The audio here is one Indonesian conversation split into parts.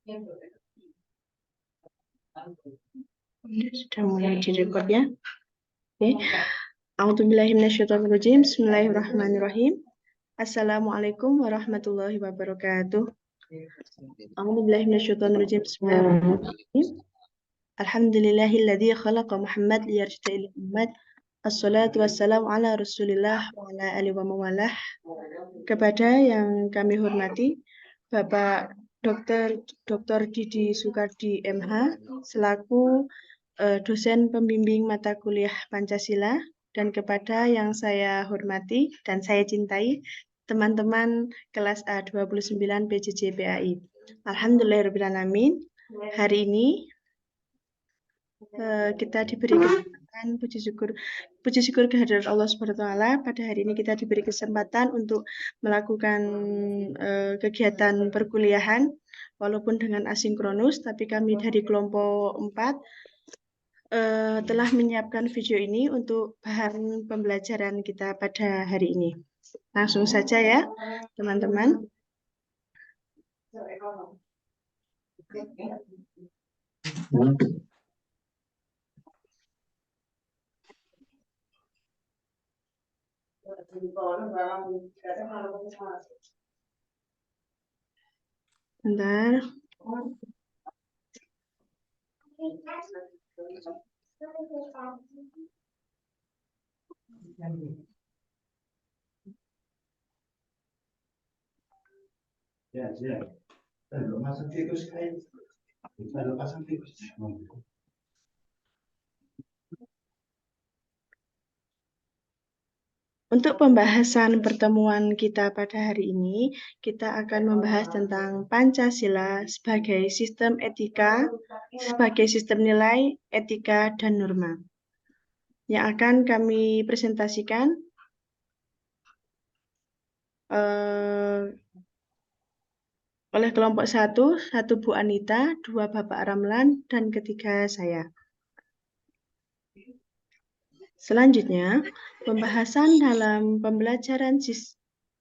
Ini sudah mulai direkod ya. Oke. A'udzubillahiminasyaitonirrajim. Bismillahirrahmanirrahim. Assalamualaikum warahmatullahi wabarakatuh. A'udzubillahiminasyaitonirrajim. Bismillahirrahmanirrahim. Alhamdulillahilladzi khalaqa Muhammad liyarja'il ummad. Assalatu wassalamu ala Rasulillah wa ala alihi wa mawalah. Kepada yang kami hormati Bapak Dr. Didi Soekardi MH selaku dosen pembimbing mata kuliah Pancasila, dan kepada yang saya hormati dan saya cintai teman-teman kelas A29 PJJ PAI. Alhamdulillahirrahmanirrahim. Hari ini kita diberi kesempatan, puji syukur kehadirat Allah Subhanahu wa taala. Pada hari ini kita diberi kesempatan untuk melakukan kegiatan perkuliahan walaupun dengan asinkronus, tapi kami dari kelompok 4 telah menyiapkan video ini untuk bahan pembelajaran kita pada hari ini. Langsung saja ya, teman-teman. Bentar. Untuk pembahasan pertemuan kita pada hari ini, kita akan membahas tentang Pancasila sebagai sistem etika, sebagai sistem nilai, etika, dan norma. Yang akan kami presentasikan oleh kelompok 1 Bu Anita, 2 Bapak Ramlan, dan ketiga saya. Selanjutnya, pembahasan dalam pembelajaran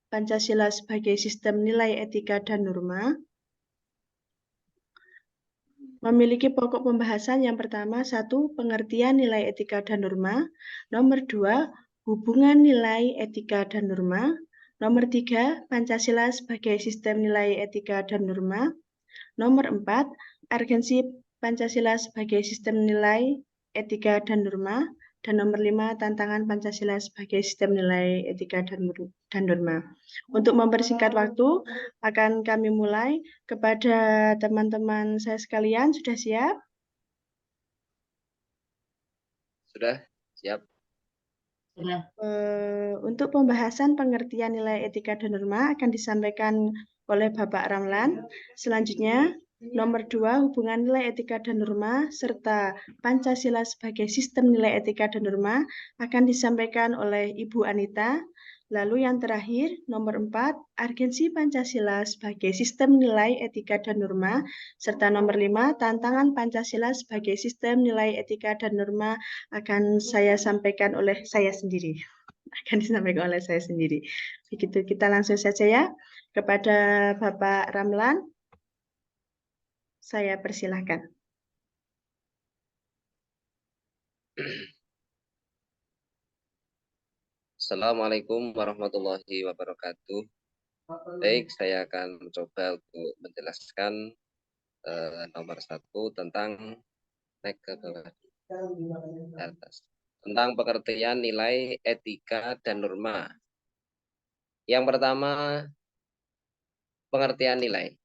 Pancasila sebagai sistem nilai, etika, dan norma memiliki pokok pembahasan yang pertama, 1. Pengertian nilai, etika, dan norma. Nomor 2. Hubungan nilai, etika, dan norma. Nomor 3. Pancasila sebagai sistem nilai, etika, dan norma. Nomor 4. Urgensi Pancasila sebagai sistem nilai, etika, dan norma. Dan nomor 5, tantangan Pancasila sebagai sistem nilai, etika, dan norma. Untuk mempersingkat waktu, akan kami mulai. Kepada teman-teman saya sekalian, sudah siap? Sudah, siap. Untuk pembahasan pengertian nilai, etika, dan norma akan disampaikan oleh Bapak Ramlan. Selanjutnya, nomor 2, hubungan nilai, etika, dan norma, serta Pancasila sebagai sistem nilai, etika, dan norma akan disampaikan oleh Ibu Anita. Lalu yang terakhir, nomor 4, urgensi Pancasila sebagai sistem nilai, etika, dan norma, serta nomor 5, tantangan Pancasila sebagai sistem nilai, etika, dan norma akan saya sampaikan oleh saya sendiri. Akan disampaikan oleh saya sendiri. Begitu, kita langsung saja ya kepada Bapak Ramlan. Saya persilahkan. Assalamualaikum warahmatullahi wabarakatuh. Baik, saya akan mencoba untuk menjelaskan nomor 1 tentang naik ke bawah atas. Tentang pengertian nilai, etika, dan norma. Yang pertama, pengertian nilai.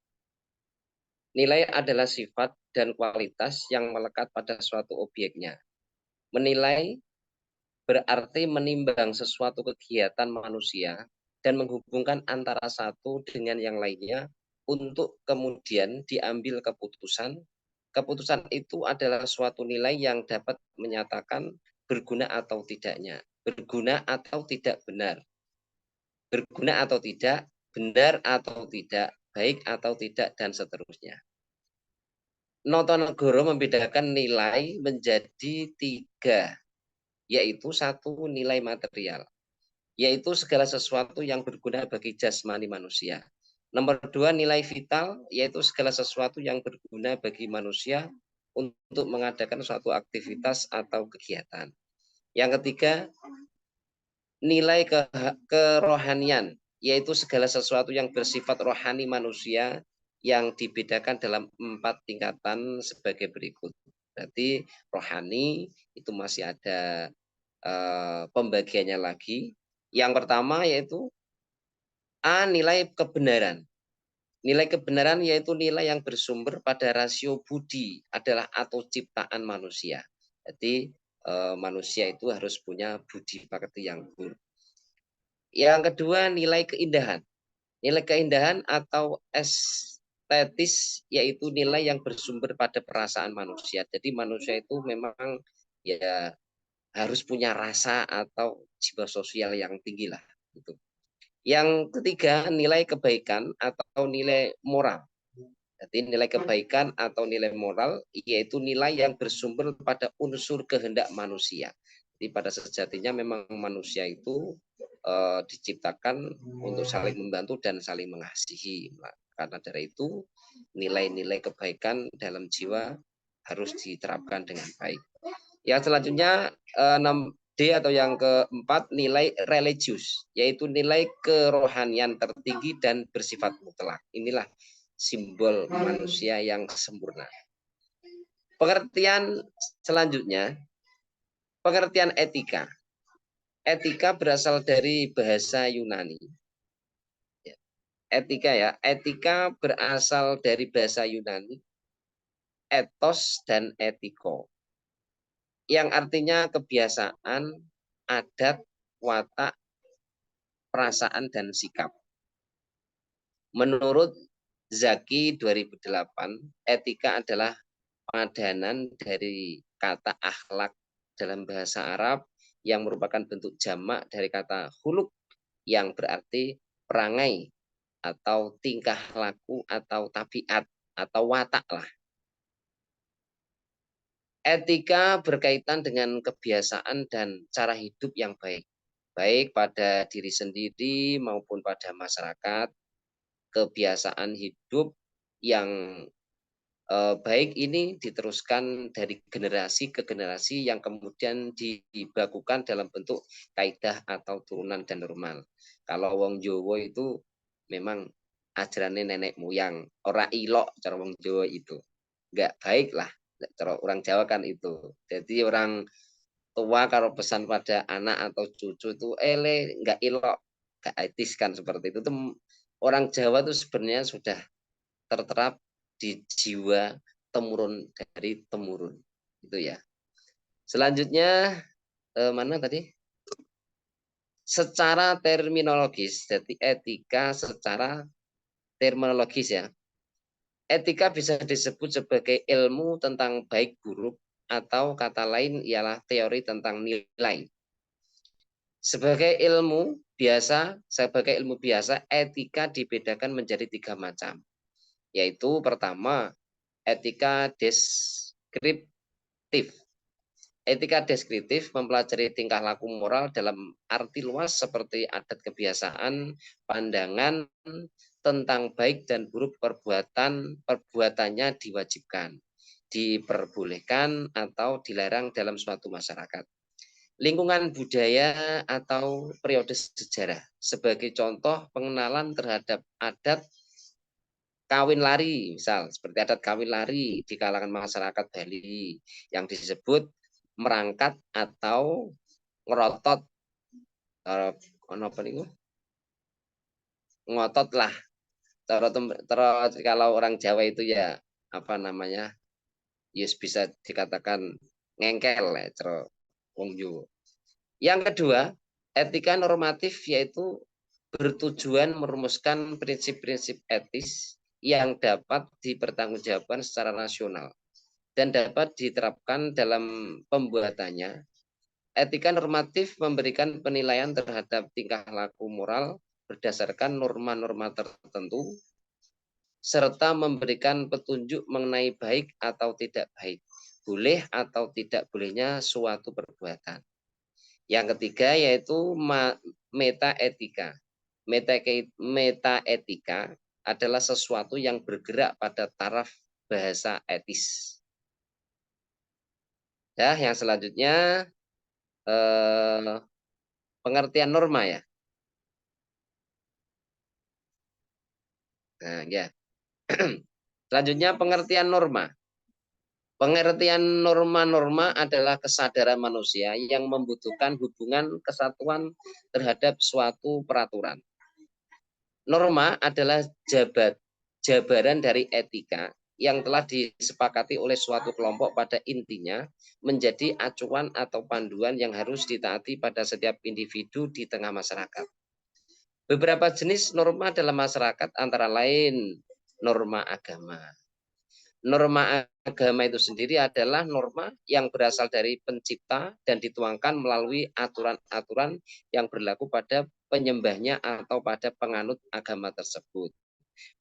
Nilai adalah sifat dan kualitas yang melekat pada suatu objeknya. Menilai berarti menimbang sesuatu kegiatan manusia dan menghubungkan antara satu dengan yang lainnya untuk kemudian diambil keputusan. Keputusan itu adalah suatu nilai yang dapat menyatakan berguna atau tidaknya, berguna atau tidak benar, berguna atau tidak, benar atau tidak, baik atau tidak, dan seterusnya. Notonegoro membedakan nilai menjadi 3, yaitu 1, nilai material, yaitu segala sesuatu yang berguna bagi jasmani manusia. Nomor 2, nilai vital, yaitu segala sesuatu yang berguna bagi manusia untuk mengadakan suatu aktivitas atau kegiatan. Yang ketiga, nilai kerohanian, yaitu segala sesuatu yang bersifat rohani manusia yang dibedakan dalam 4 tingkatan sebagai berikut. Berarti rohani itu masih ada pembagiannya lagi. Yang pertama yaitu A, nilai kebenaran. Nilai kebenaran yaitu nilai yang bersumber pada rasio budi adalah atau ciptaan manusia. Jadi manusia itu harus punya budi pekerti yang luhur. Yang kedua, nilai keindahan. Nilai keindahan atau estetis yaitu nilai yang bersumber pada perasaan manusia. Jadi manusia itu memang ya harus punya rasa atau jiwa sosial yang tinggi lah. Gitu. Yang ketiga, nilai kebaikan atau nilai moral. Jadi nilai kebaikan atau nilai moral yaitu nilai yang bersumber pada unsur kehendak manusia. Jadi pada sejatinya memang manusia itu diciptakan untuk saling membantu dan saling mengasihi. Karena dari itu nilai-nilai kebaikan dalam jiwa harus diterapkan dengan baik. Yang selanjutnya 6D atau yang keempat, nilai religius, yaitu nilai kerohanian tertinggi dan bersifat mutlak. Inilah simbol manusia yang sempurna. Pengertian selanjutnya, pengertian etika. Etika berasal dari bahasa Yunani. Etika ya, etika berasal dari bahasa Yunani, ethos dan etiko, yang artinya kebiasaan, adat, watak, perasaan, dan sikap. Menurut Zaki 2008, etika adalah padanan dari kata akhlak dalam bahasa Arab yang merupakan bentuk jamak dari kata huluk yang berarti perangai atau tingkah laku atau tabiat atau watak lah. Etika berkaitan dengan kebiasaan dan cara hidup yang baik, baik pada diri sendiri maupun pada masyarakat. Kebiasaan hidup yang baik ini diteruskan dari generasi ke generasi yang kemudian dibakukan dalam bentuk kaidah atau turunan dan normal. Kalau wong Jawa itu memang ajarannya nenek moyang, ora ilok cara wong Jawa itu. Enggak baik lah. Cara orang Jawa kan itu. Jadi orang tua kalau pesan pada anak atau cucu itu enggak ilok, enggak etis kan seperti itu. Orang Jawa itu sebenarnya sudah terterap di jiwa temurun dari temurun. Itu ya. Selanjutnya mana tadi? Secara terminologis, jadi etika secara terminologis ya. Etika bisa disebut sebagai ilmu tentang baik buruk atau kata lain ialah teori tentang nilai. Sebagai ilmu biasa, etika dibedakan menjadi 3 macam. Yaitu pertama, etika deskriptif. Etika deskriptif mempelajari tingkah laku moral dalam arti luas seperti adat kebiasaan, pandangan tentang baik dan buruk perbuatannya diwajibkan, diperbolehkan atau dilarang dalam suatu masyarakat. Lingkungan budaya atau periode sejarah sebagai contoh pengenalan terhadap adat kawin lari, misal seperti adat kawin lari di kalangan masyarakat Bali yang disebut merangkat atau ngerotot, ngotot lah. Kalau orang Jawa itu ya apa namanya, yes, bisa dikatakan ngengkel ya, wong Jawa. Yang kedua, etika normatif yaitu bertujuan merumuskan prinsip-prinsip etis yang dapat dipertanggungjawabkan secara nasional dan dapat diterapkan dalam pembuatannya. Etika normatif memberikan penilaian terhadap tingkah laku moral berdasarkan norma-norma tertentu, serta memberikan petunjuk mengenai baik atau tidak baik, boleh atau tidak bolehnya suatu perbuatan. Yang ketiga yaitu metaetika. Metaetika adalah sesuatu yang bergerak pada taraf bahasa etis. Ya, yang selanjutnya pengertian norma ya. Nah, ya. Selanjutnya pengertian norma. Pengertian norma-norma adalah kesadaran manusia yang membutuhkan hubungan kesatuan terhadap suatu peraturan. Norma adalah jabaran dari etika yang telah disepakati oleh suatu kelompok pada intinya menjadi acuan atau panduan yang harus ditaati pada setiap individu di tengah masyarakat. Beberapa jenis norma dalam masyarakat antara lain norma agama. Norma agama itu sendiri adalah norma yang berasal dari pencipta dan dituangkan melalui aturan-aturan yang berlaku pada penyembahnya atau pada penganut agama tersebut.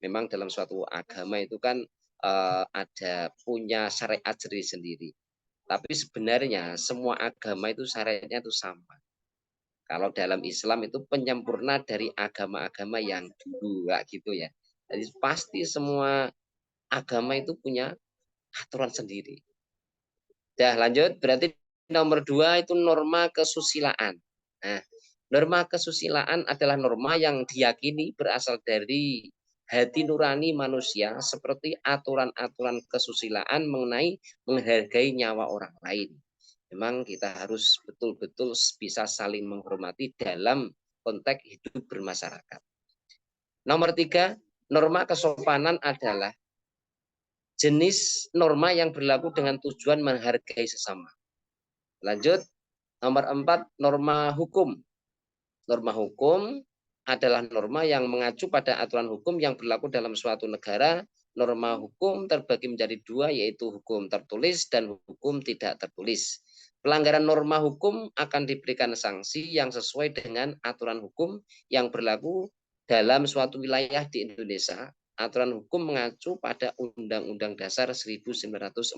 Memang dalam suatu agama itu kan ada punya syariat sendiri. Tapi sebenarnya semua agama itu syariatnya itu sama. Kalau dalam Islam itu penyempurna dari agama-agama yang dulu, gitu ya. Jadi pasti semua agama itu punya aturan sendiri. Dah lanjut, berarti nomor 2 itu norma kesusilaan. Nah, norma kesusilaan adalah norma yang diyakini berasal dari hati nurani manusia seperti aturan-aturan kesusilaan mengenai menghargai nyawa orang lain. Memang kita harus betul-betul bisa saling menghormati dalam konteks hidup bermasyarakat. Nomor 3, norma kesopanan adalah jenis norma yang berlaku dengan tujuan menghargai sesama. Lanjut, nomor 4, norma hukum. Norma hukum adalah norma yang mengacu pada aturan hukum yang berlaku dalam suatu negara. Norma hukum terbagi menjadi 2, yaitu hukum tertulis dan hukum tidak tertulis. Pelanggaran norma hukum akan diberikan sanksi yang sesuai dengan aturan hukum yang berlaku dalam suatu wilayah di Indonesia. Aturan hukum mengacu pada Undang-Undang Dasar 1945.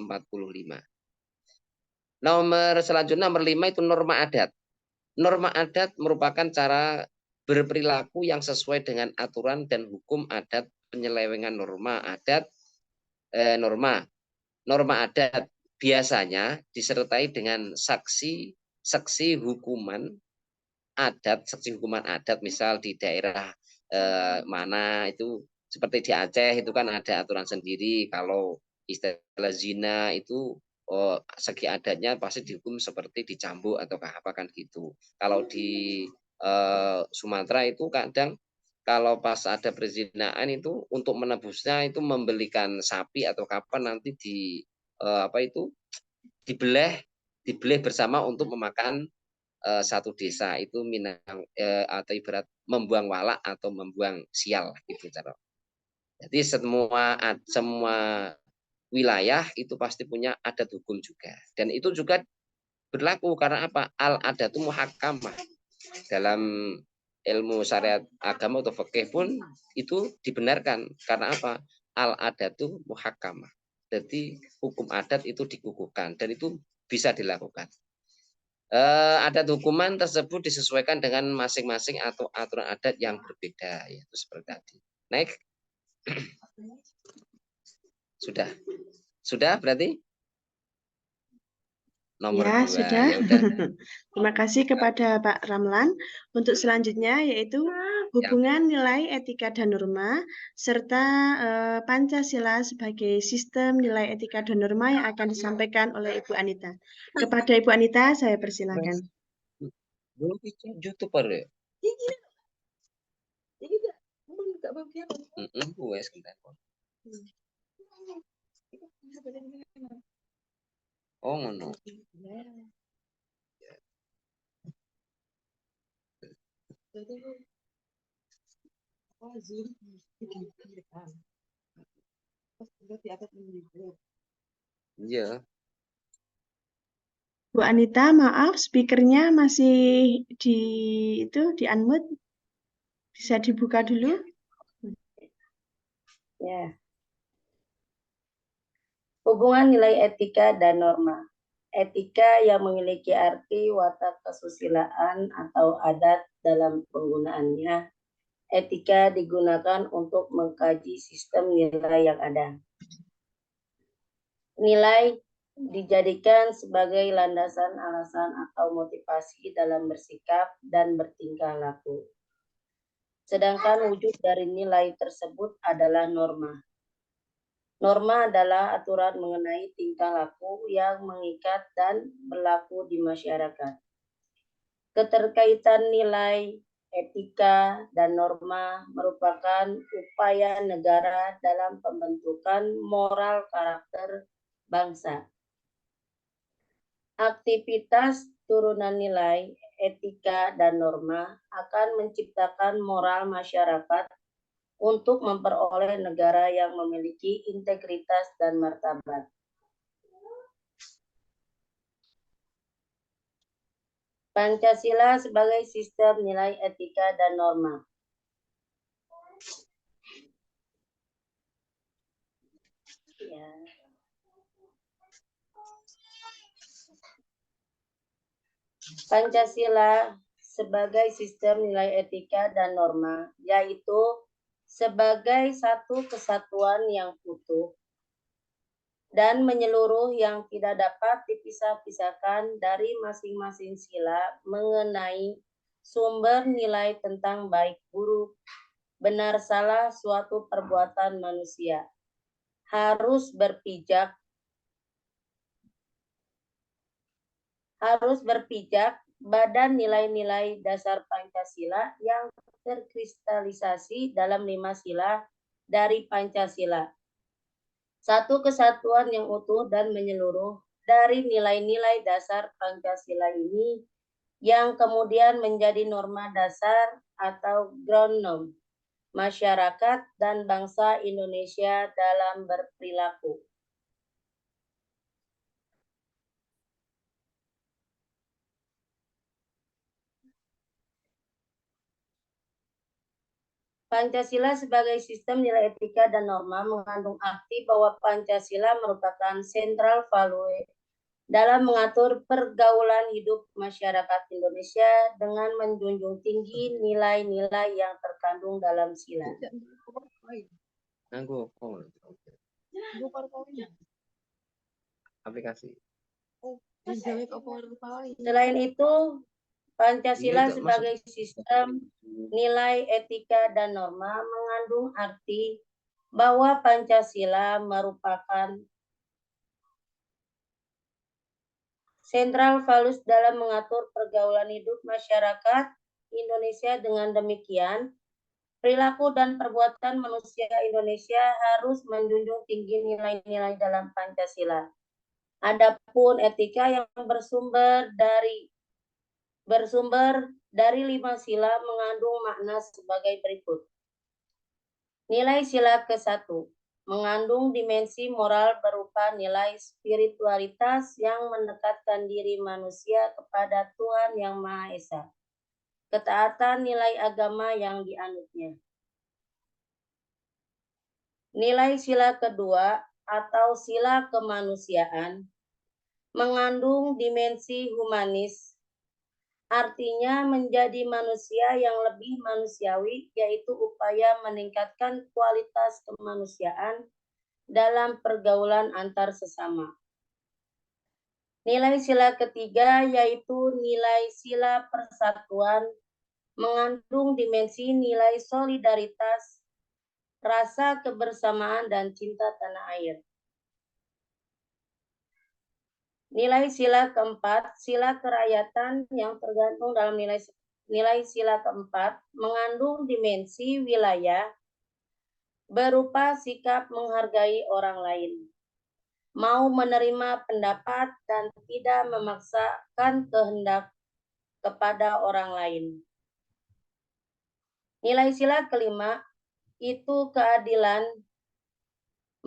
Nomor selanjutnya, nomor 5 itu norma adat. Norma adat merupakan cara berperilaku yang sesuai dengan aturan dan hukum adat. Penyelewengan norma adat, norma adat biasanya disertai dengan saksi hukuman adat, misal di daerah mana itu, seperti di Aceh itu kan ada aturan sendiri. Kalau istilah zina itu segi adatnya pasti dihukum seperti dicambuk atau apa kan gitu. Kalau di Sumatera itu kadang kalau pas ada perzinaan itu untuk menebusnya itu membelikan sapi atau kapan nanti dibeleh bersama untuk memakan satu desa itu atau ibarat membuang walak atau membuang sial gitu cara. Jadi semua wilayah itu pasti punya adat hukum juga, dan itu juga berlaku karena apa? Al adatu muhakkamah. Dalam ilmu syariat agama atau fikih pun itu dibenarkan karena apa? Al adatu muhakkamah. Jadi hukum adat itu dikukuhkan dan itu bisa dilakukan. Adat hukuman tersebut disesuaikan dengan masing-masing atau aturan adat yang berbeda, yaitu seperti tadi. Naik. Sudah berarti? Nomor Ya, 2. sudah. Ya udah. Terima kasih kepada Pak Ramlan. Untuk selanjutnya yaitu hubungan nilai etika dan norma serta Pancasila sebagai sistem nilai etika dan norma yang akan disampaikan oleh Ibu Anita. Kepada Ibu Anita saya persilakan. Belum YouTuber ya? Oh, ngono. Iya. Bu Anita, maaf speakernya masih di unmute. Bisa dibuka dulu? Ya. Hubungan nilai etika dan norma. Etika yang memiliki arti watak kesusilaan atau adat dalam penggunaannya. etika digunakan untuk mengkaji sistem nilai yang ada. Nilai dijadikan sebagai landasan, alasan, atau motivasi dalam bersikap dan bertingkah laku. Sedangkan wujud dari nilai tersebut adalah norma. Norma adalah aturan mengenai tingkah laku yang mengikat dan berlaku di masyarakat. Keterkaitan nilai, etika, dan norma merupakan upaya negara dalam pembentukan moral karakter bangsa. Aktivitas turunan nilai, etika, dan norma akan menciptakan moral masyarakat untuk memperoleh negara yang memiliki integritas dan martabat. Pancasila sebagai sistem nilai, etika, dan norma. Ya. Pancasila sebagai sistem nilai, etika, dan norma, yaitu sebagai satu kesatuan yang utuh dan menyeluruh yang tidak dapat dipisah-pisahkan dari masing-masing sila mengenai sumber nilai tentang baik buruk, benar salah suatu perbuatan manusia. Harus berpijak badan nilai-nilai dasar Pancasila yang terkristalisasi dalam 5 sila dari Pancasila. Satu kesatuan yang utuh dan menyeluruh dari nilai-nilai dasar Pancasila ini yang kemudian menjadi norma dasar atau ground norm masyarakat dan bangsa Indonesia dalam berperilaku. Pancasila sebagai sistem nilai, etika, dan norma mengandung arti bahwa Pancasila merupakan central value dalam mengatur pergaulan hidup masyarakat Indonesia dengan menjunjung tinggi nilai-nilai yang terkandung dalam sila. Aplikasi. Selain itu, Pancasila sebagai sistem nilai, etika, dan norma mengandung arti bahwa Pancasila merupakan central values dalam mengatur pergaulan hidup masyarakat Indonesia. Dengan demikian, perilaku dan perbuatan manusia Indonesia harus menjunjung tinggi nilai-nilai dalam Pancasila. Adapun etika yang bersumber dari 5 sila mengandung makna sebagai berikut. Nilai sila ke-1 mengandung dimensi moral berupa nilai spiritualitas yang mendekatkan diri manusia kepada Tuhan Yang Maha Esa. Ketaatan nilai agama yang dianutnya. Nilai sila kedua atau sila kemanusiaan mengandung dimensi humanis, artinya menjadi manusia yang lebih manusiawi, yaitu upaya meningkatkan kualitas kemanusiaan dalam pergaulan antar sesama. Nilai sila ketiga yaitu nilai sila persatuan mengandung dimensi nilai solidaritas, rasa kebersamaan, dan cinta tanah air. Nilai sila keempat, sila kerakyatan yang tergantung dalam nilai sila keempat mengandung dimensi wilayah berupa sikap menghargai orang lain, mau menerima pendapat dan tidak memaksakan kehendak kepada orang lain. Nilai sila kelima itu keadilan,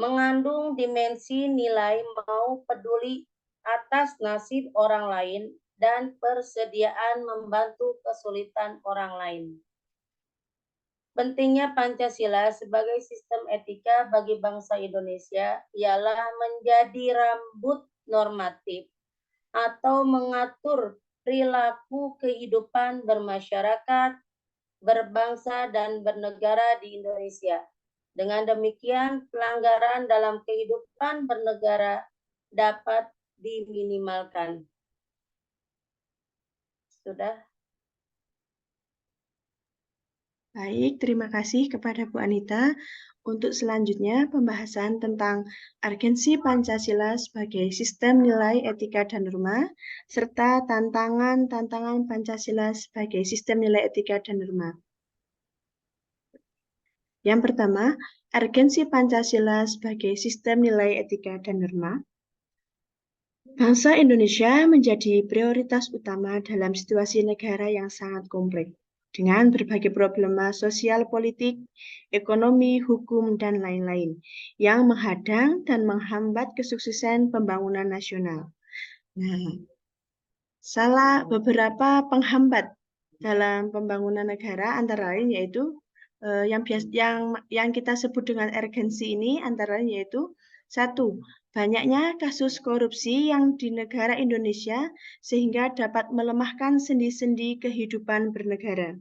mengandung dimensi nilai mau peduli atas nasib orang lain dan persediaan membantu kesulitan orang lain. Pentingnya Pancasila sebagai sistem etika bagi bangsa Indonesia ialah menjadi rambut normatif atau mengatur perilaku kehidupan bermasyarakat berbangsa, dan bernegara di Indonesia. Dengan demikian, pelanggaran dalam kehidupan bernegara dapat diminimalkan. Sudah. Baik, terima kasih kepada Bu Anita. Untuk selanjutnya, pembahasan tentang urgensi Pancasila sebagai sistem nilai etika dan norma, serta tantangan-tantangan Pancasila sebagai sistem nilai etika dan norma. Yang pertama, urgensi Pancasila sebagai sistem nilai etika dan norma. Bangsa Indonesia menjadi prioritas utama dalam situasi negara yang sangat kompleks, dengan berbagai problema sosial, politik, ekonomi, hukum, dan lain-lain, yang menghadang dan menghambat kesuksesan pembangunan nasional. Nah, salah beberapa penghambat dalam pembangunan negara antara lain yaitu yang kita sebut dengan urgensi ini antara lain yaitu satu, banyaknya kasus korupsi yang di negara Indonesia sehingga dapat melemahkan sendi-sendi kehidupan bernegara.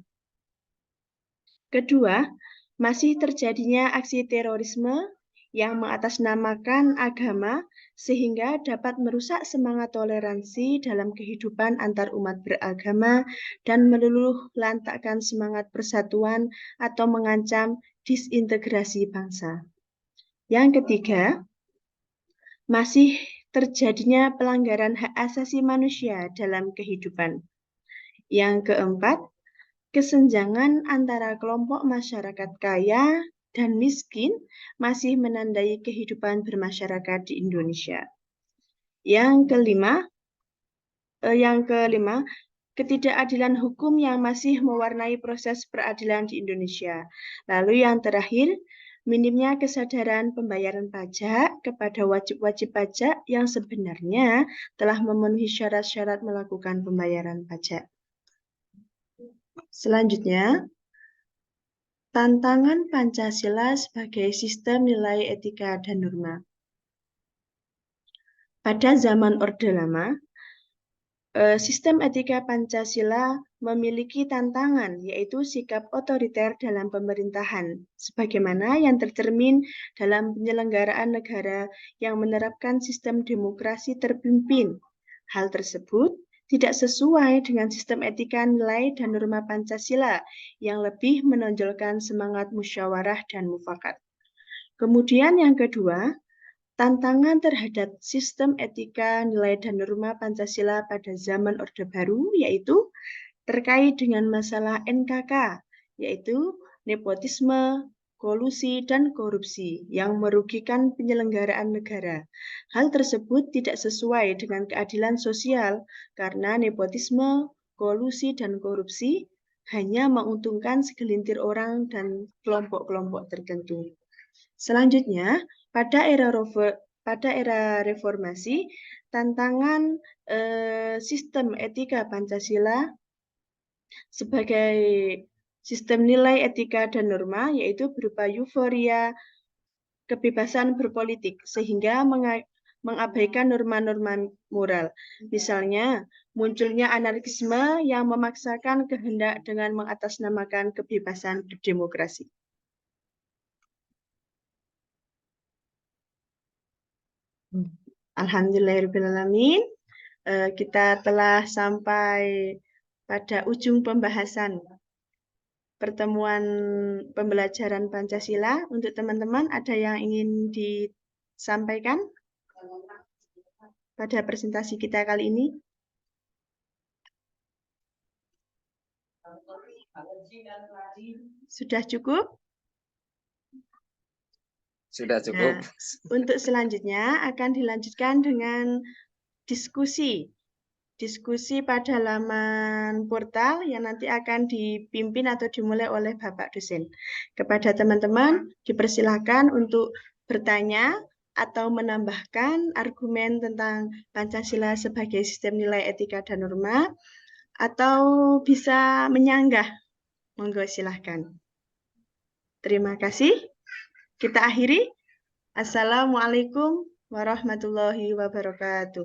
Kedua, masih terjadinya aksi terorisme yang mengatasnamakan agama sehingga dapat merusak semangat toleransi dalam kehidupan antar umat beragama dan meluluh lantakkan semangat persatuan atau mengancam disintegrasi bangsa. Yang ketiga, masih terjadinya pelanggaran hak asasi manusia dalam kehidupan. Yang keempat, kesenjangan antara kelompok masyarakat kaya dan miskin masih menandai kehidupan bermasyarakat di Indonesia. Yang kelima, ketidakadilan hukum yang masih mewarnai proses peradilan di Indonesia. Lalu yang terakhir, minimnya kesadaran pembayaran pajak kepada wajib-wajib pajak yang sebenarnya telah memenuhi syarat-syarat melakukan pembayaran pajak. Selanjutnya, tantangan Pancasila sebagai sistem nilai etika dan norma. Pada zaman Orde Lama, sistem etika Pancasila memiliki tantangan, yaitu sikap otoriter dalam pemerintahan, sebagaimana yang tercermin dalam penyelenggaraan negara yang menerapkan sistem demokrasi terpimpin. Hal tersebut tidak sesuai dengan sistem etika nilai dan norma Pancasila yang lebih menonjolkan semangat musyawarah dan mufakat. Kemudian yang kedua, tantangan terhadap sistem etika nilai dan norma Pancasila pada zaman Orde Baru yaitu terkait dengan masalah NKK, yaitu nepotisme, kolusi, dan korupsi yang merugikan penyelenggaraan negara. Hal tersebut tidak sesuai dengan keadilan sosial karena nepotisme, kolusi, dan korupsi hanya menguntungkan segelintir orang dan kelompok-kelompok tertentu. Selanjutnya, pada era reformasi, tantangan sistem etika Pancasila sebagai sistem nilai etika dan norma yaitu berupa euforia kebebasan berpolitik sehingga mengabaikan norma-norma moral. Misalnya, munculnya anarkisme yang memaksakan kehendak dengan mengatasnamakan kebebasan berdemokrasi. Alhamdulillahirrahmanirrahim. Kita telah sampai pada ujung pembahasan pertemuan pembelajaran Pancasila. Untuk teman-teman, ada yang ingin disampaikan pada presentasi kita kali ini? Sudah cukup? Sudah cukup. Nah, untuk selanjutnya akan dilanjutkan dengan diskusi pada laman portal yang nanti akan dipimpin atau dimulai oleh Bapak dosen. Kepada teman-teman dipersilahkan untuk bertanya atau menambahkan argumen tentang Pancasila sebagai sistem nilai etika dan norma atau bisa menyanggah. Monggo silahkan. Terima kasih. Kita akhiri. Assalamualaikum warahmatullahi wabarakatuh.